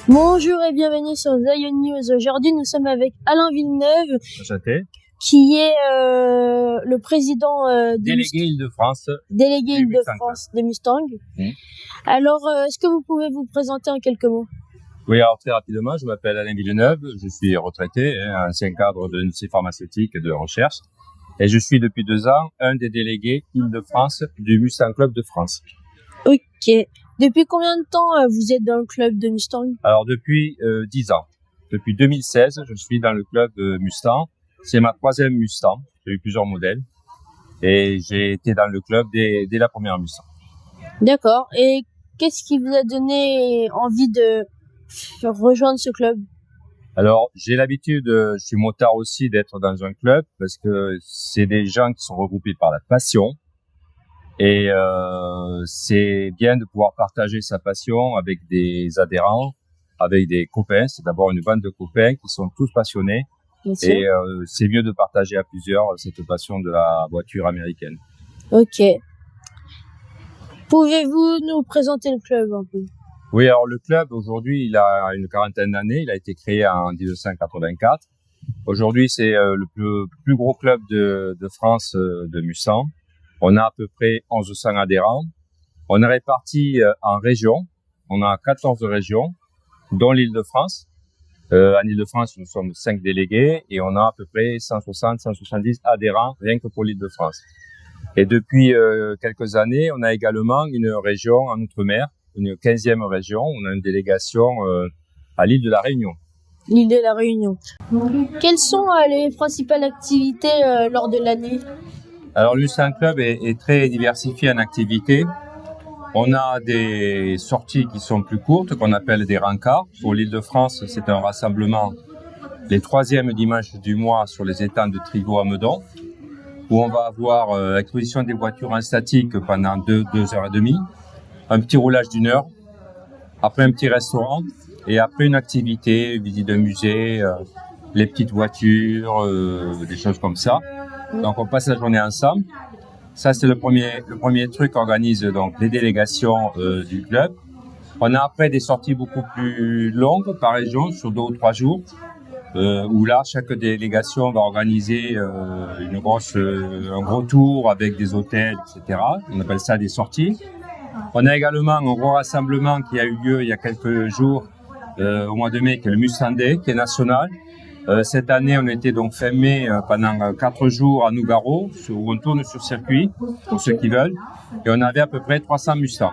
Bonjour et bienvenue sur Zion News. Aujourd'hui, nous sommes avec Alain Villeneuve, Enchanté. qui est le président Délégué Île-de-France. délégué du Île-de-France des Mustangs. Mmh. Alors, est-ce que vous pouvez vous présenter en quelques mots? Oui, alors très rapidement, je m'appelle Alain Villeneuve, je suis retraité, ancien cadre de l'industrie pharmaceutique et de recherche, et je suis depuis 2 ans un des délégués Île-de-France du Mustang Club de France. Ok. Depuis combien de temps vous êtes dans le club de Mustang? Alors depuis 10 ans. Depuis 2016, je suis dans le club Mustang. C'est ma 3e Mustang. J'ai eu plusieurs modèles et j'ai été dans le club dès la première Mustang. D'accord. Et qu'est-ce qui vous a donné envie de rejoindre ce club? Alors, j'ai l'habitude, je suis motard aussi, d'être dans un club parce que c'est des gens qui sont regroupés par la passion. Et c'est bien de pouvoir partager sa passion avec des adhérents, avec des copains. C'est d'abord une bande de copains qui sont tous passionnés. Bien sûr. Et c'est mieux de partager à plusieurs cette passion de la voiture américaine. Ok. Pouvez-vous nous présenter le club un peu? Oui, alors le club, aujourd'hui, il a une quarantaine d'années. Il a été créé en 1984. Aujourd'hui, c'est le plus gros club de France de Mustang. On a à peu près 1100 adhérents. On est répartis en régions. On a 14 régions, dont l'Île-de-France. En Île-de-France, nous sommes 5 délégués et on a à peu près 160-170 adhérents rien que pour l'Île-de-France. Et depuis quelques années, on a également une région en Outre-mer, une 15e région. On a une délégation à l'île de la Réunion. L'île de la Réunion. Quelles sont les principales activités lors de l'année? Alors, le Mustang Club est très diversifié en activités. On a des sorties qui sont plus courtes, qu'on appelle des rencarts. Pour l'Île-de-France, c'est un rassemblement les 3e dimanches du mois sur les étangs de Trigot à Meudon, où on va avoir exposition des voitures en statique pendant 2 heures et demie, un petit roulage d'1 heure, après un petit restaurant, et après une activité, visite d'un musée, les petites voitures, des choses comme ça. Donc on passe la journée ensemble. Ça, c'est le premier truc qu'organisent donc les délégations du club. On a après des sorties beaucoup plus longues par région, sur 2 ou 3 jours, où là, chaque délégation va organiser un gros tour avec des hôtels, etc. On appelle ça des sorties. On a également un gros rassemblement qui a eu lieu il y a quelques jours, au mois de mai, qui est le Mustang Day, qui est national. Cette année, on était donc fin mai pendant 4 jours à Nougaro, où on tourne sur circuit, pour ceux qui veulent. Et on avait à peu près 300 Mustangs.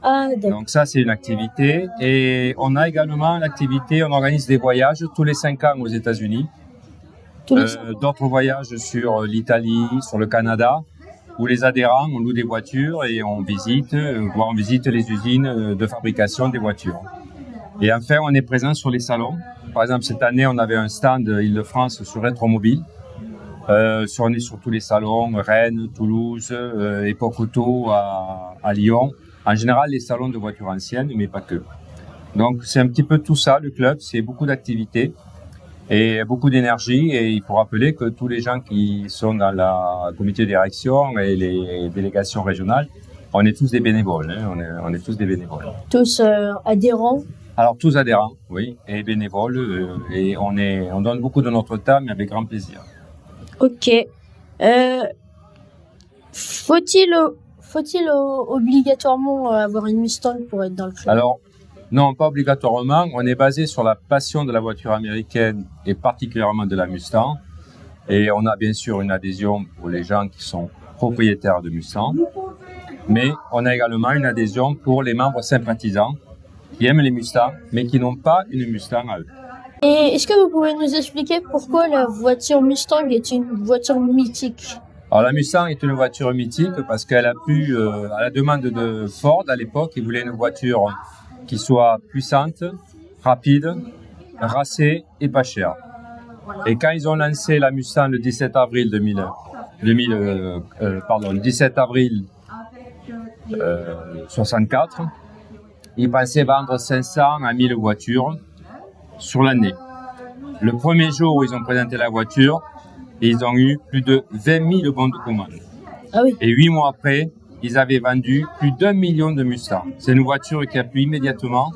Ah, d'accord. Donc ça, c'est une activité. Et on a également l'activité, on organise des voyages tous les 5 ans aux États-Unis. D'autres voyages sur l'Italie, sur le Canada, où les adhérents, on loue des voitures et on visite les usines de fabrication des voitures. Et enfin, on est présent sur les salons. Par exemple, cette année, on avait un stand Île-de-France sur Rétromobile. On est sur tous les salons, Rennes, Toulouse, Époque Auto à Lyon. En général, les salons de voitures anciennes, mais pas que. Donc, c'est un petit peu tout ça, le club. C'est beaucoup d'activités et beaucoup d'énergie. Et il faut rappeler que tous les gens qui sont dans la comité de direction et les délégations régionales, on est tous des bénévoles. Hein, on est tous des bénévoles. Tous adhérents? Alors, tous adhérents, oui, et bénévoles, et on donne beaucoup de notre temps, mais avec grand plaisir. Ok. Faut-il obligatoirement avoir une Mustang pour être dans le club? Alors, non, pas obligatoirement. On est basé sur la passion de la voiture américaine et particulièrement de la Mustang. Et on a bien sûr une adhésion pour les gens qui sont propriétaires de Mustang. Mais on a également une adhésion pour les membres sympathisants qui aiment les Mustangs, mais qui n'ont pas une Mustang à eux. Et est-ce que vous pouvez nous expliquer pourquoi la voiture Mustang est une voiture mythique? Alors la Mustang est une voiture mythique parce qu'elle a pu, à la demande de Ford à l'époque, ils voulaient une voiture qui soit puissante, rapide, racée et pas chère. Et quand ils ont lancé la Mustang le 17 avril 64, ils pensaient vendre 500 à 1000 voitures sur l'année. Le premier jour où ils ont présenté la voiture, ils ont eu plus de 20 000 bons de commande. Ah oui. Et 8 mois après, ils avaient vendu plus d'1 million de Mustang. C'est une voiture qui a plu immédiatement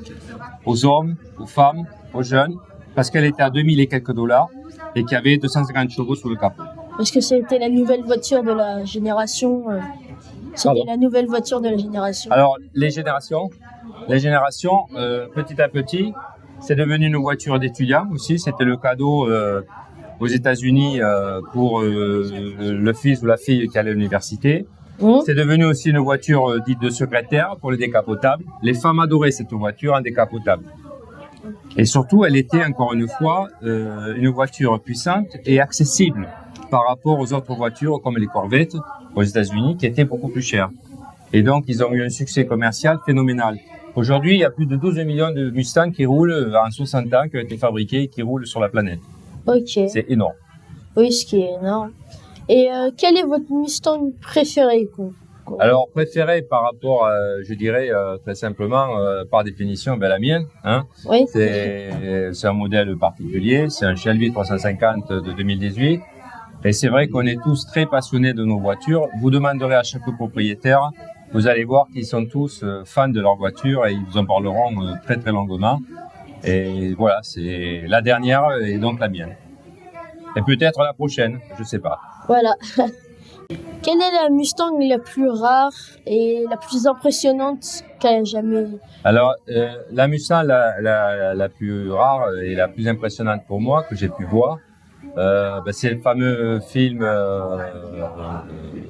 aux hommes, aux femmes, aux jeunes, parce qu'elle était à 2000 et quelques dollars et qu'il y avait 250 chevaux sous le capot. Parce que c'était la nouvelle voiture de la génération. C'était la nouvelle voiture de la génération. Alors, les générations, petit à petit, c'est devenu une voiture d'étudiant aussi. C'était le cadeau aux États-Unis pour le fils ou la fille qui allait à l'université. C'est devenu aussi une voiture dite de secrétaire pour le décapotable. Les femmes adoraient cette voiture en décapotable. Et surtout, elle était encore une fois une voiture puissante et accessible par rapport aux autres voitures comme les Corvettes aux États-Unis qui étaient beaucoup plus chères. Et donc, ils ont eu un succès commercial phénoménal. Aujourd'hui, il y a plus de 12 millions de Mustangs qui roulent en 60 ans, qui ont été fabriqués et qui roulent sur la planète. Ok. C'est énorme. Oui, ce qui est énorme. Et quel est votre Mustang préféré Alors, préféré par rapport à, je dirais, très simplement, par définition, la mienne. Hein. Oui. C'est un modèle particulier, c'est un Shelby 350 de 2018. Et c'est vrai qu'on est tous très passionnés de nos voitures. Vous demanderez à chaque propriétaire, vous allez voir qu'ils sont tous fans de leur voiture et ils vous en parleront très très longuement. Et voilà, c'est la dernière et donc la mienne. Et peut-être la prochaine, je sais pas. Voilà. Quelle est la Mustang la plus rare et la plus impressionnante qu'elle ait jamais... Alors, la Mustang la plus rare et la plus impressionnante pour moi que j'ai pu voir, c'est le fameux film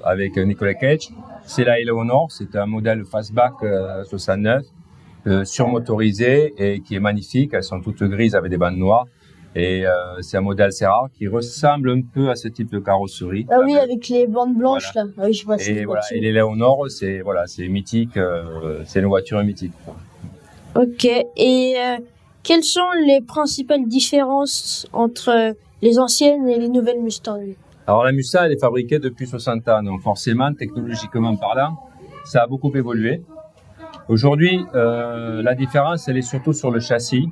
avec Nicolas Cage. C'est la Eleanor, c'est un modèle fastback 69, surmotorisé et qui est magnifique. Elles sont toutes grises avec des bandes noires. Et c'est un modèle assez rare qui ressemble un peu à ce type de carrosserie. Ah oui, avec les bandes blanches voilà. là. Ah oui, je vois. Et voilà, et l'Eleanor, c'est mythique, c'est une voiture mythique. Ok. Et quelles sont les principales différences entre les anciennes et les nouvelles Mustangs? Alors la Mustang, elle est fabriquée depuis 60 ans, donc forcément, technologiquement parlant, ça a beaucoup évolué. Aujourd'hui, la différence, elle est surtout sur le châssis.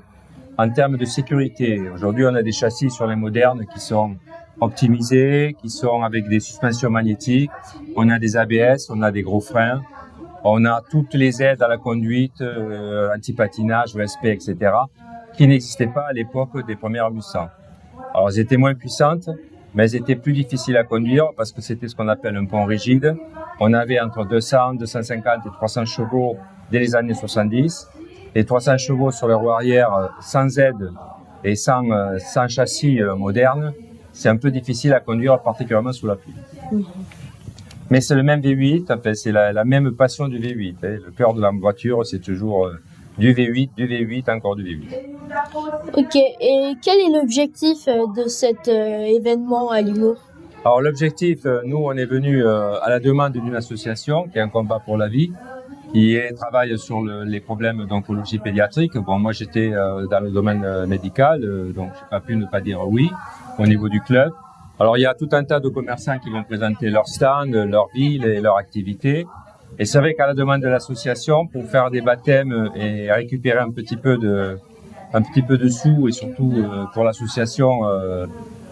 En termes de sécurité, aujourd'hui, on a des châssis sur les modernes qui sont optimisés, qui sont avec des suspensions magnétiques. On a des ABS, on a des gros freins. On a toutes les aides à la conduite, anti-patinage, ESP, etc., qui n'existaient pas à l'époque des premières Mustangs. Alors, elles étaient moins puissantes, mais elles étaient plus difficiles à conduire parce que c'était ce qu'on appelle un pont rigide. On avait entre 200, 250 et 300 chevaux dès les années 70. Les 300 chevaux sur les roues arrière sans aide et sans châssis moderne, c'est un peu difficile à conduire, particulièrement sous la pluie. Mais c'est le même V8, enfin, c'est la même passion du V8. Hein. Le cœur de la voiture, c'est toujours du V8, encore du V8. Ok, et quel est l'objectif de cet événement à Limours? Alors l'objectif, nous, on est venu à la demande d'une association qui est un combat pour la vie, qui travaille sur les problèmes d'oncologie pédiatrique. Bon, moi, j'étais dans le domaine médical, donc j'ai pas pu ne pas dire oui au niveau du club. Alors, il y a tout un tas de commerçants qui vont présenter leur stand, leur ville et leur activité. Et c'est vrai qu'à la demande de l'association, pour faire des baptêmes et récupérer un petit peu de sous et surtout pour l'association,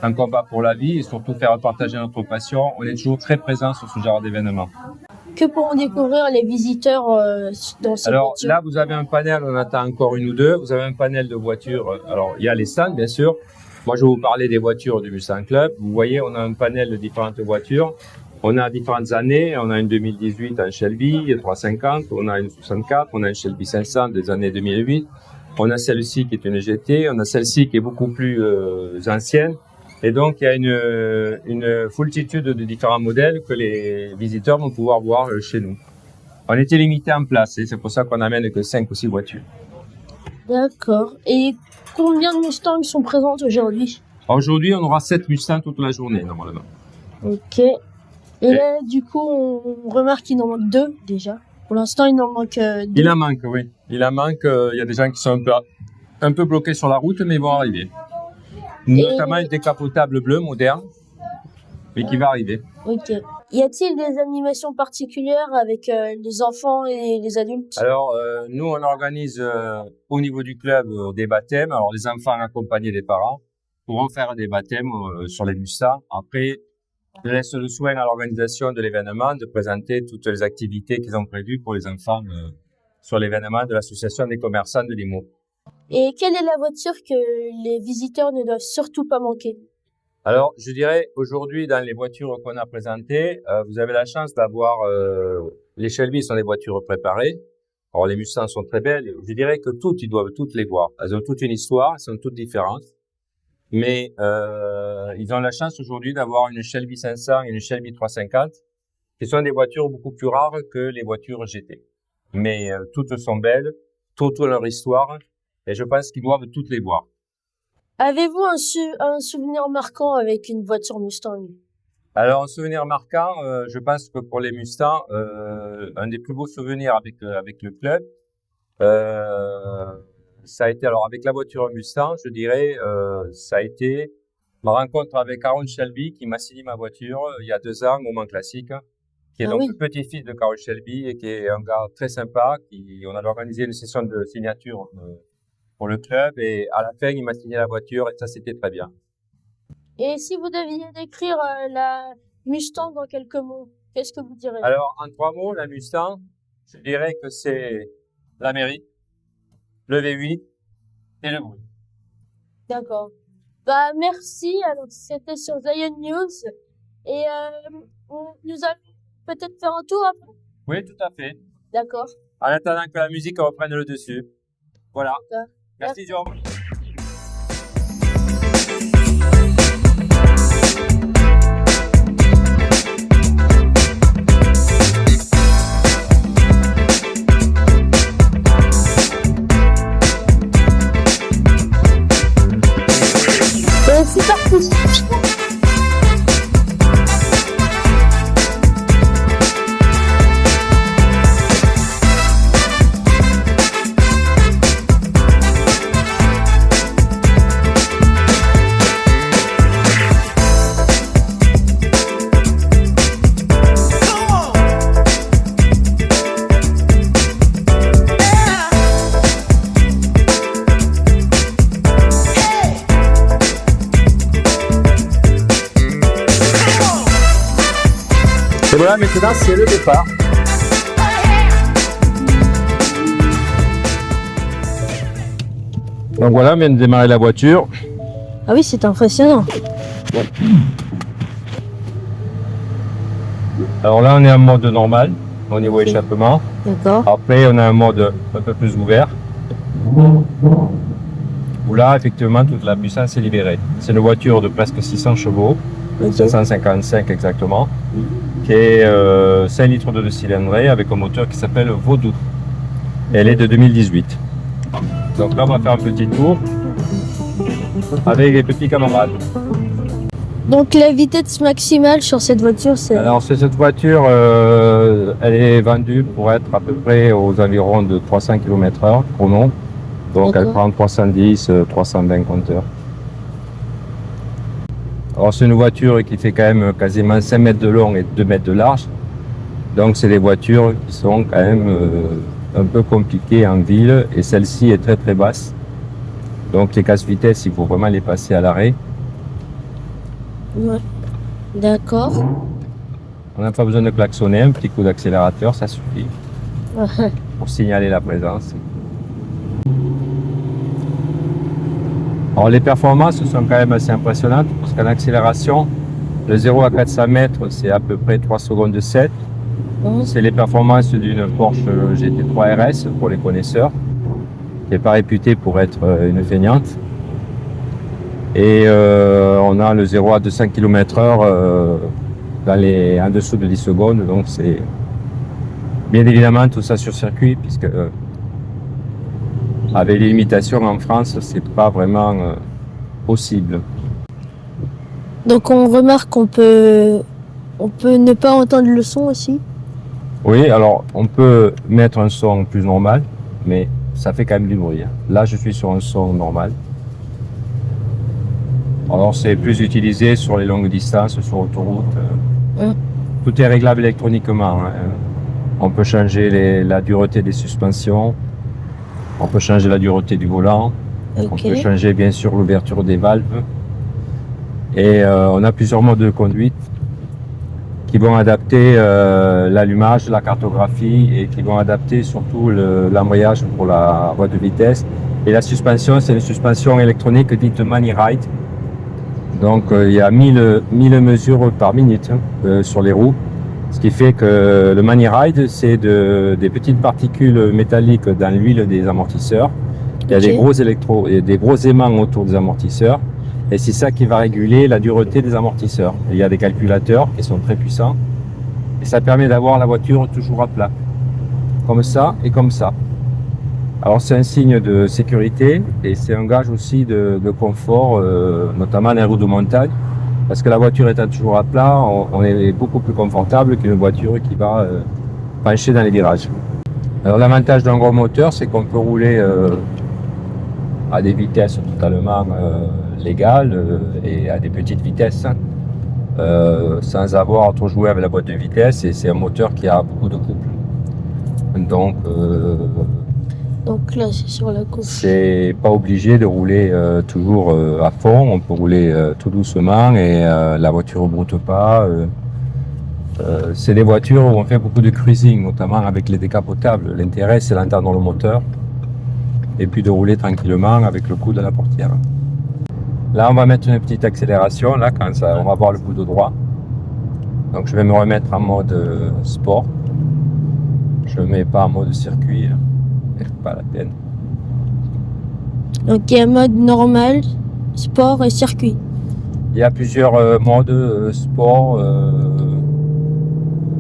un combat pour la vie et surtout faire partager notre passion, on est toujours très présent sur ce genre d'événement. Que pourront découvrir les visiteurs dans cette Alors voiture? là, vous avez un panel, on attend encore une ou deux. Vous avez un panel de voitures. Alors, il y a les stands, bien sûr. Moi, je vais vous parler des voitures du Mustang Club. Vous voyez, on a un panel de différentes voitures. On a différentes années. On a une 2018, un Shelby 350. On a une 64. On a une Shelby 500 des années 2008. On a celle-ci qui est une GT. On a celle-ci qui est beaucoup plus ancienne. Et donc, il y a une foultitude de différents modèles que les visiteurs vont pouvoir voir chez nous. On était limité en place et c'est pour ça qu'on n'amène que 5 ou 6 voitures. D'accord. Et combien de Mustangs sont présentes aujourd'hui? Aujourd'hui, on aura 7 Mustangs toute la journée, normalement. Ok. Et là, du coup, on remarque qu'il en manque 2 déjà. Pour l'instant, il en manque 2. Il en manque, oui. Il en manque. Il y a des gens qui sont un peu bloqués sur la route, mais ils vont arriver. Notamment une décapotable bleue moderne, mais qui va arriver. Ok. Y a-t-il des animations particulières avec les enfants et les adultes? Alors, nous, on organise au niveau du club des baptêmes. Alors, les enfants accompagnés des parents pourront faire des baptêmes sur les Mustangs. Après, Je laisse le soin à l'organisation de l'événement de présenter toutes les activités qu'ils ont prévues pour les enfants sur l'événement de l'association des commerçants de Limoux. Et quelle est la voiture que les visiteurs ne doivent surtout pas manquer? Alors, je dirais, aujourd'hui, dans les voitures qu'on a présentées, vous avez la chance d'avoir, les Shelby sont des voitures préparées. Alors, les Mustangs sont très belles. Je dirais que ils doivent toutes les voir. Elles ont toute une histoire, elles sont toutes différentes. Mais, ils ont la chance aujourd'hui d'avoir une Shelby 500 et une Shelby 350, qui sont des voitures beaucoup plus rares que les voitures GT. Mais, toutes sont belles, toutes ont leur histoire, et je pense qu'ils doivent toutes les voir. Avez-vous un souvenir marquant avec une voiture Mustang? Alors, un souvenir marquant, je pense que pour les Mustangs, un des plus beaux souvenirs avec le club, ça a été, alors avec la voiture Mustang, je dirais, ça a été ma rencontre avec Aaron Shelby qui m'a signé ma voiture il y a 2 ans au Mans Classique, qui est donc le petit-fils de Carroll Shelby et qui est un gars très sympa. On a organisé une session de signature pour le club et à la fin, il m'a signé la voiture et ça, c'était très bien. Et si vous deviez décrire la Mustang en quelques mots, qu'est-ce que vous direz? Alors, en 3 mots, la Mustang, je dirais que c'est l'Amérique, le V8 et le bruit. D'accord. Bah, merci. Alors, c'était sur Zion News. Et nous allons peut-être faire un tour après? Oui, tout à fait. D'accord. En attendant que la musique reprenne le dessus. Voilà. Merci, John. C'est parti. Et voilà, maintenant, c'est le départ. Donc voilà, on vient de démarrer la voiture. Ah oui, c'est impressionnant. Alors là, on est en mode normal, au niveau échappement. D'accord. Après, on a un mode un peu plus ouvert. Où là, effectivement, toute la puissance est libérée. C'est une voiture de presque 600 chevaux, 555 exactement, qui est 5 litres de 2 cylindrées avec un moteur qui s'appelle Vaudou. Elle est de 2018. Donc là, on va faire un petit tour avec les petits camarades. Donc la vitesse maximale sur cette voiture, c'est... Alors cette voiture, elle est vendue pour être à peu près aux environs de 300 km/h chrono. Donc elle prend 310, 320 compteurs. Alors c'est une voiture qui fait quand même quasiment 5 mètres de long et 2 mètres de large. Donc c'est des voitures qui sont quand même un peu compliquées en ville et celle-ci est très très basse. Donc les casse-vitesse, il faut vraiment les passer à l'arrêt. Ouais. D'accord. On n'a pas besoin de klaxonner, un petit coup d'accélérateur, ça suffit pour signaler la présence. Alors les performances sont quand même assez impressionnantes parce qu'en accélération, de 0 à 400 mètres, c'est à peu près 3 secondes 7. C'est les performances d'une Porsche GT3 RS pour les connaisseurs, qui n'est pas réputée pour être une feignante. Et on a le 0 à 200 km/h en dessous de 10 secondes, donc c'est bien évidemment tout ça sur circuit, puisque avec les limitations en France, c'est pas vraiment possible. Donc on remarque qu'on peut ne pas entendre le son aussi. Oui, alors on peut mettre un son plus normal, mais ça fait quand même du bruit. Là, je suis sur un son normal. Alors c'est plus utilisé sur les longues distances, sur autoroute. Tout est réglable électroniquement. On peut changer la dureté des suspensions, on peut changer la dureté du volant, on peut changer bien sûr l'ouverture des valves. Et on a plusieurs modes de conduite. qui vont adapter l'allumage, la cartographie et qui vont adapter surtout l'embrayage pour la boîte de vitesse. Et la suspension, c'est une suspension électronique dite ManiRide. Donc il y a 1000 mesures par minute sur les roues. Ce qui fait que le ManiRide, c'est des petites particules métalliques dans l'huile des amortisseurs. Il y a des gros aimants autour des amortisseurs. Et c'est ça qui va réguler la dureté des amortisseurs. Et il y a des calculateurs qui sont très puissants. Et ça permet d'avoir la voiture toujours à plat. Comme ça et comme ça. Alors c'est un signe de sécurité et c'est un gage aussi de confort, notamment dans les routes de montagne. Parce que la voiture étant toujours à plat, on est beaucoup plus confortable qu'une voiture qui va pencher dans les virages. Alors l'avantage d'un gros moteur, c'est qu'on peut rouler à des vitesses totalement légales et à des petites vitesses, sans avoir à trop jouer avec la boîte de vitesse. Et c'est un moteur qui a beaucoup de couple. Donc là, c'est sur la gauche. C'est pas obligé de rouler toujours à fond, on peut rouler tout doucement et la voiture ne broute pas. C'est des voitures où on fait beaucoup de cruising, notamment avec les décapotables. L'intérêt, c'est d'entendre le moteur et puis de rouler tranquillement avec le coude à la portière. Là, on va mettre une petite accélération, là, quand on va voir le coude droit. Donc, je vais me remettre en mode sport. Je ne mets pas en mode circuit. Là. Pas la peine. Donc il y a mode normal, sport et circuit. Il y a plusieurs modes sport,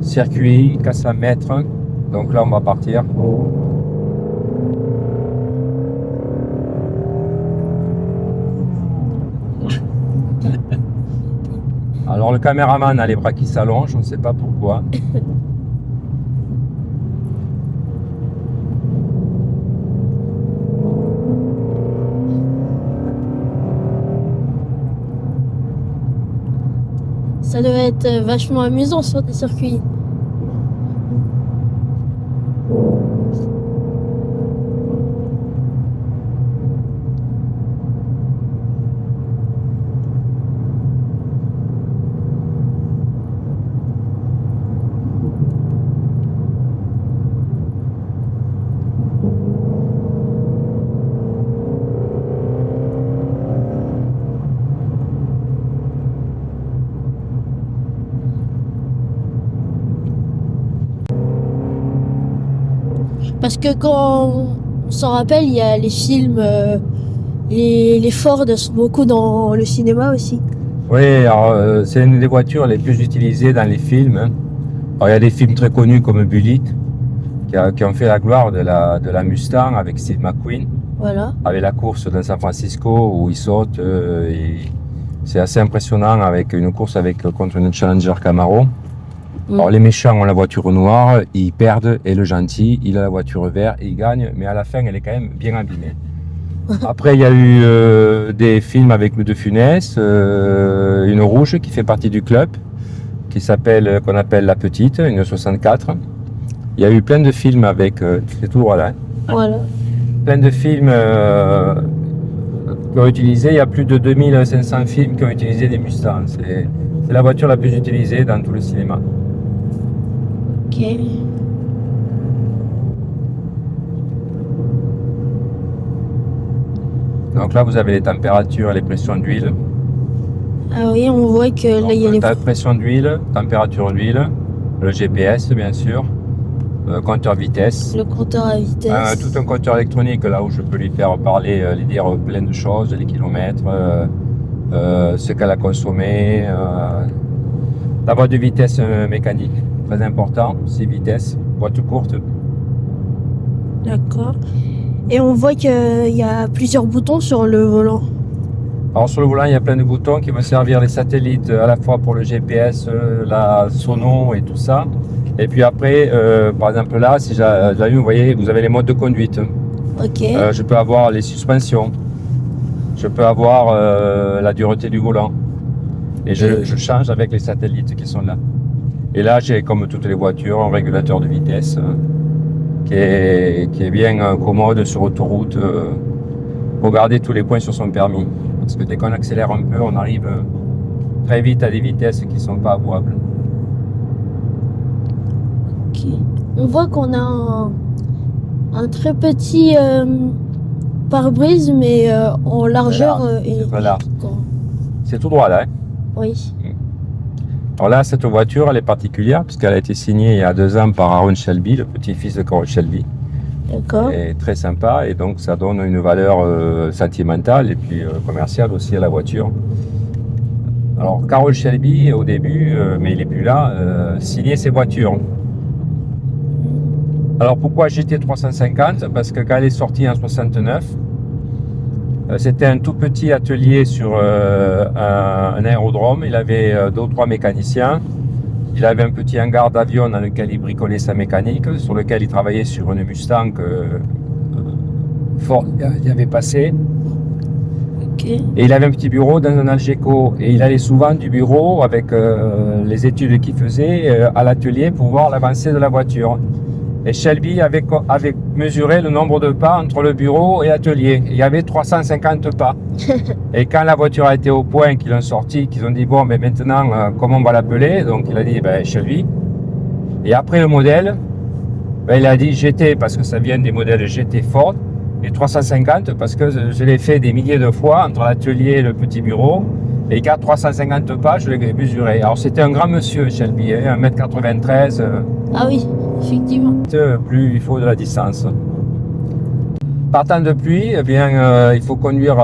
circuit, qu'à 100 mètres. Donc là on va partir. Alors le caméraman a les bras qui s'allongent, on ne sait pas pourquoi. Ça doit être vachement amusant sur des circuits. Parce que quand on s'en rappelle, il y a les films, les Ford sont beaucoup dans le cinéma aussi. Oui, alors c'est une des voitures les plus utilisées dans les films. Alors, il y a des films très connus comme Bullitt, qui ont fait la gloire de la Mustang avec Steve McQueen. Voilà. Avec la course dans San Francisco où il saute. C'est assez impressionnant avec une course contre une Challenger Camaro. Alors les méchants ont la voiture noire, ils perdent, et le gentil, il a la voiture verte, et il gagne, mais à la fin, elle est quand même bien abîmée. Après, il y a eu des films avec Louis de Funès, une rouge qui fait partie du club, qu'on appelle La Petite, une 64. Il y a eu plein de films avec, c'est tout, voilà. Voilà. Plein de films qui ont utilisé, il y a plus de 2500 films qui ont utilisé des Mustangs. C'est la voiture la plus utilisée dans tout le cinéma. Ok. Donc là, vous avez les températures et les pressions d'huile. Ah oui, on voit que là, il y a les... Pression d'huile, température d'huile, le GPS, bien sûr, le compteur vitesse. Le compteur à vitesse. Tout un compteur électronique, là où je peux lui faire parler, lui dire plein de choses, les kilomètres, ce qu'elle a consommé. La boîte de vitesse mécanique, très important, 6 vitesses, boîte courte. D'accord. Et on voit qu'il y a plusieurs boutons sur le volant. Alors sur le volant, il y a plein de boutons qui vont servir les satellites à la fois pour le GPS, la sono et tout ça. Et puis après, par exemple là, si j'allume, vous voyez, vous avez les modes de conduite. Ok. Je peux avoir les suspensions. Je peux avoir la dureté du volant. Et je change avec les satellites qui sont là. Et là, j'ai, comme toutes les voitures, un régulateur de vitesse qui est bien commode sur autoroute pour garder tous les points sur son permis. Parce que dès qu'on accélère un peu, on arrive très vite à des vitesses qui ne sont pas avouables. Ok. On voit qu'on a un très petit pare-brise, mais en largeur. Voilà. C'est tout droit là. Hein. Oui. Alors là, cette voiture, elle est particulière puisqu'elle a été signée il y a 2 ans par Aaron Shelby, le petit-fils de Carroll Shelby. D'accord. Et très sympa, et donc ça donne une valeur sentimentale et puis commerciale aussi à la voiture. Alors Carroll Shelby au début, mais il n'est plus là, signait ses voitures. Alors pourquoi GT350? Parce que quand elle est sortie en 69, c'était un tout petit atelier sur un aérodrome. Il avait 2 ou 3 mécaniciens. Il avait un petit hangar d'avion dans lequel il bricolait sa mécanique, sur lequel il travaillait sur une Mustang Ford y avait passé. Okay. Et il avait un petit bureau dans un Algeco. Et il allait souvent du bureau avec les études qu'il faisait à l'atelier pour voir l'avancée de la voiture. Et Shelby avait mesuré le nombre de pas entre le bureau et l'atelier. Il y avait 350 pas. Et quand la voiture a été au point, qu'ils l'ont sorti, qu'ils ont dit bon, mais maintenant, comment on va l'appeler? Donc il a dit Shelby. Et après le modèle, il a dit GT parce que ça vient des modèles GT Ford. Et 350 parce que je l'ai fait des milliers de fois entre l'atelier et le petit bureau. Et quand 350 pas, je l'ai mesuré. Alors c'était un grand monsieur Shelby, 1m93. Ah oui, effectivement. Plus il faut de la distance. Partant de pluie, eh bien, il faut conduire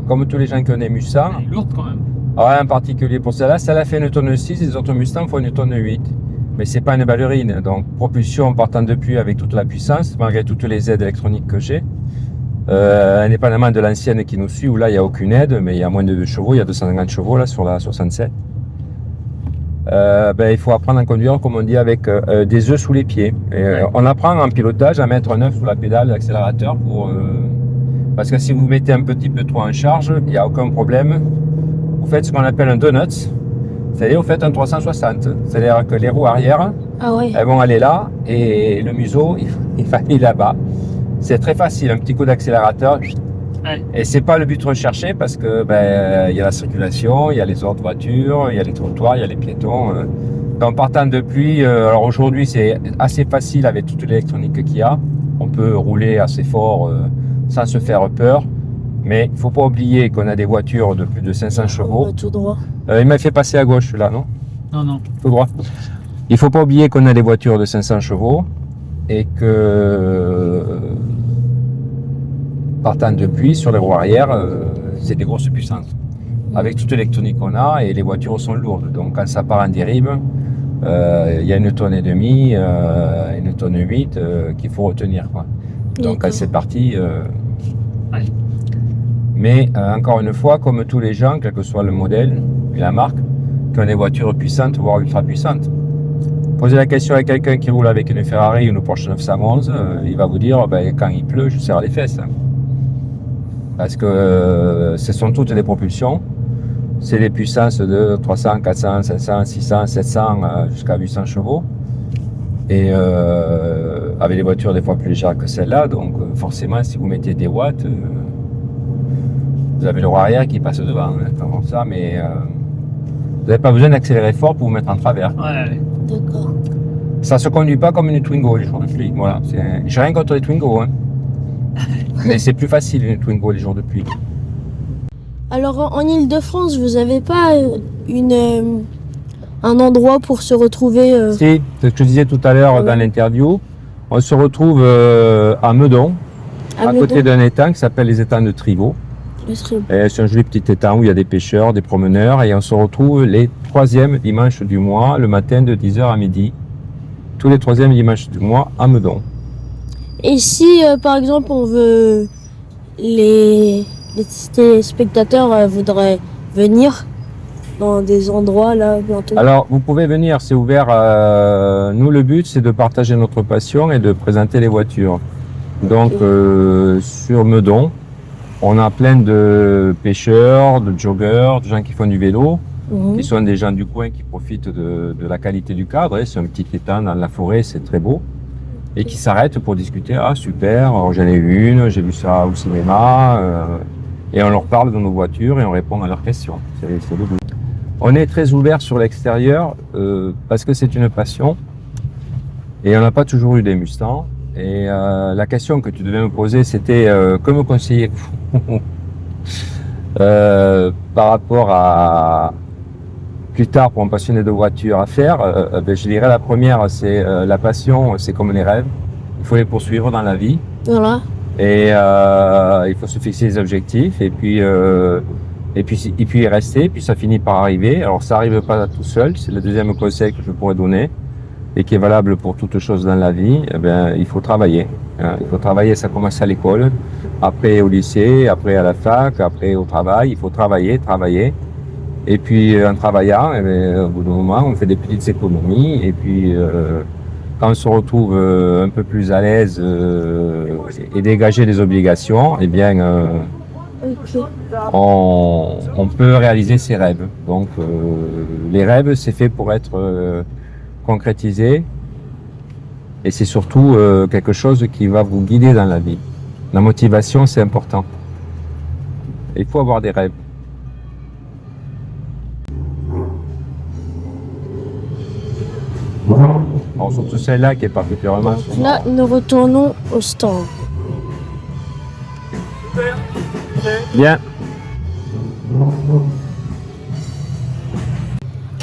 comme tous les gens qui ont des Mustang. Elle est lourde quand même. Ouais, en particulier pour celle-là, celle-là fait 1 tonne 6, les autres Mustangs font 1 tonne 8. Mais c'est pas une ballerine, donc propulsion partant de pluie avec toute la puissance, malgré toutes les aides électroniques que j'ai. Indépendamment de l'ancienne qui nous suit, où là il n'y a aucune aide, mais il y a moins de chevaux, il y a 250 chevaux là sur la 67. Il faut apprendre à conduire, comme on dit, avec des œufs sous les pieds. Et, on apprend en pilotage à mettre un œuf sous la pédale, l'accélérateur, parce que si vous mettez un petit peu trop en charge, il n'y a aucun problème. Vous faites ce qu'on appelle un donut, c'est-à-dire vous faites un 360. C'est-à-dire que les roues arrière, elles vont aller là, et le museau, il va aller là-bas. C'est très facile, un petit coup d'accélérateur. Ouais. Et c'est pas le but recherché parce que il y a la circulation, il y a les autres voitures, il y a les trottoirs, il y a les piétons. En partant de pluie, alors aujourd'hui c'est assez facile avec toute l'électronique qu'il y a. On peut rouler assez fort sans se faire peur. Mais il ne faut pas oublier qu'on a des voitures de plus de 500 chevaux. Tout droit. Il m'a fait passer à gauche là, non? Non. Tout droit. Il ne faut pas oublier qu'on a des voitures de 500 chevaux et que partant de pluie sur les roues arrière, c'est des grosses puissances. Avec toute l'électronique qu'on a, et les voitures sont lourdes. Donc quand ça part en dérive, il y a 1 tonne et demie, 1 tonne 8 qu'il faut retenir, quoi. Donc quand c'est parti. Mais encore une fois, comme tous les gens, quel que soit le modèle et la marque, qui ont des voitures puissantes, voire ultra puissantes. Posez la question à quelqu'un qui roule avec une Ferrari ou une Porsche 911, il va vous dire quand il pleut, je serre les fesses. Parce que ce sont toutes des propulsions. C'est des puissances de 300, 400, 500, 600, 700 jusqu'à 800 chevaux. Et avec des voitures des fois plus légères que celle-là. Donc forcément, si vous mettez des watts, vous avez le roue arrière qui passe devant. Comme ça, mais vous n'avez pas besoin d'accélérer fort pour vous mettre en travers. Ouais. D'accord. Ça ne se conduit pas comme une Twingo les jours de pluie. Voilà. J'ai rien contre les Twingo. Hein. Mais c'est plus facile une Twingo les jours de pluie. Alors en Ile-de-France, vous n'avez pas un endroit pour se retrouver Si, c'est ce que je disais tout à l'heure dans l'interview. On se retrouve à Meudon, à côté d'un étang qui s'appelle les étangs de Trivaux. C'est un joli petit étang où il y a des pêcheurs, des promeneurs, et on se retrouve les 3e dimanches du mois, le matin de 10h à midi. Tous les 3e dimanches du mois à Meudon. Et si par exemple on veut les téléspectateurs voudraient venir dans des endroits là bientôt? Alors vous pouvez venir, c'est ouvert. Nous le but c'est de partager notre passion et de présenter les voitures. Donc sur Meudon, on a plein de pêcheurs, de joggeurs, de gens qui font du vélo, qui sont des gens du coin qui profitent de la qualité du cadre. C'est un petit étang dans la forêt, c'est très beau. Et qui s'arrêtent pour discuter. Ah super, j'en ai eu une, j'ai vu ça au cinéma. Et on leur parle de nos voitures et on répond à leurs questions. C'est le but. On est très ouvert sur l'extérieur parce que c'est une passion. Et on n'a pas toujours eu des Mustangs. Et la question que tu devais me poser, c'était que me conseillez-vous par rapport à plus tard pour un passionné de voiture à faire? Ben, je dirais la première, c'est la passion, c'est comme les rêves. Il faut les poursuivre dans la vie. Voilà. Et il faut se fixer des objectifs et puis y rester. Puis ça finit par arriver. Alors ça arrive pas tout seul. C'est le deuxième conseil que je pourrais donner et qui est valable pour toutes choses dans la vie. Eh bien, il faut travailler. Il faut travailler. Ça commence à l'école, après au lycée, après à la fac, après au travail. Il faut travailler, travailler. Et puis en travaillant, eh bien, au bout d'un moment, on fait des petites économies. Et puis quand on se retrouve un peu plus à l'aise et dégager des obligations, eh bien, Ok. on peut réaliser ses rêves. Donc, les rêves, c'est fait pour être concrétisé et c'est surtout quelque chose qui va vous guider dans la vie. La motivation, c'est important. Il faut avoir des rêves. Alors, surtout celle-là qui est particulièrement... Là, nous retournons au stand. Bien.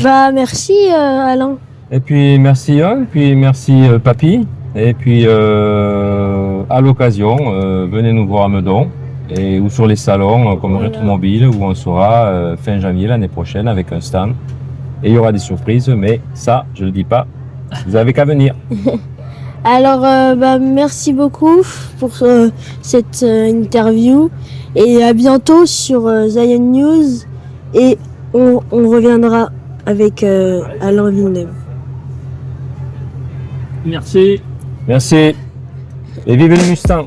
Bah, merci Alain. Et puis merci et puis merci Papy. Et puis à l'occasion, venez nous voir à Meudon et ou sur les salons comme Voilà. Rétromobile où on sera fin janvier l'année prochaine avec un stand. Et il y aura des surprises, mais ça, je ne le dis pas. Vous avez qu'à venir. Alors, bah, merci beaucoup pour cette interview et à bientôt sur Zion News et on reviendra avec Alain Villeneuve. Merci. Merci. Et vive les Mustangs.